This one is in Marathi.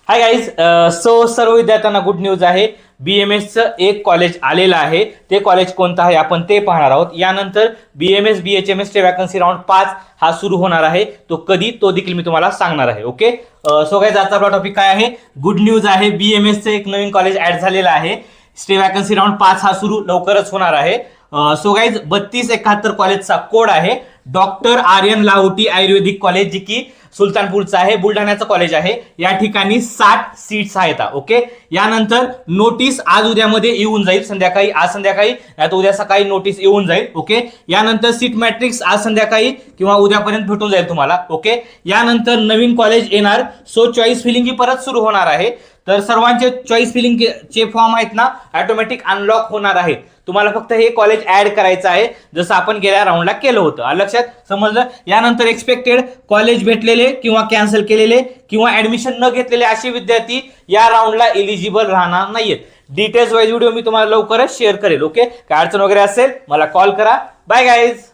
Hi guys. सो सर्व विद्यार्थ्यांना गुड न्यूज आहे. BMSचं एक कॉलेज आलेलं आहे. ते कॉलेज कोणतं आहे आपण ते पाहणार आहोत. यानंतर BMS BHMS चे वॅकन्सी राऊंड 5 हा सुरू होणार आहे. तो कधी तो देखील मी तुम्हाला सांगणार आहे. ओके. सो गाईज आजचा आपला टॉपिक काय आहे? गुड न्यूज आहे. BMSचं एक नवीन कॉलेज ऍड झालेलं आहे. स्टे वॅकन्सी राऊंड 5 हा सुरू लवकरच होणार आहे. सो गाईज 3271 कॉलेजचा कोड आहे. डॉक्टर आर्यन लाहोटी आयुर्वेदिक कॉलेज, जी की सुलतानपूरचं आहे, बुलढाण्याचं कॉलेज आहे. या ठिकाणी 60 सीट्स आहेत. ओके. यानंतर नोटीस आज उद्यामध्ये येऊन जाईल. संध्याकाळी, आज संध्याकाळी नाही उद्या सकाळी नोटीस येऊन जाईल. ओके. यानंतर सीट मॅट्रिक्स आज संध्याकाळी किंवा उद्यापर्यंत भेटून जाईल तुम्हाला. ओके. यानंतर नवीन कॉलेज येणार. सो चॉईस फिलिंग ही परत सुरू होणार आहे. तर सर्वांचे चॉईस फिलिंग चे फॉर्म आहेत ना, ऑटोमॅटिक अनलॉक होणार आहे. तुम्हाला फक्त हे कॉलेज ऍड करायचं आहे, जसं आपण गेल्या राऊंडला केलं होतं. लक्षात समजलं? यानंतर एक्सपेक्टेड कॉलेज भेटलेले किंवा कॅन्सल केलेले किंवा ऍडमिशन न घेतलेले असे विद्यार्थी या राऊंडला एलिजिबल राहणार नाहीयेत. डिटेल्स वाईज व्हिडिओ मी तुम्हाला लवकरच शेअर करेल. ओके. काय अडचण वगैरे असेल मला कॉल करा. Bye guys.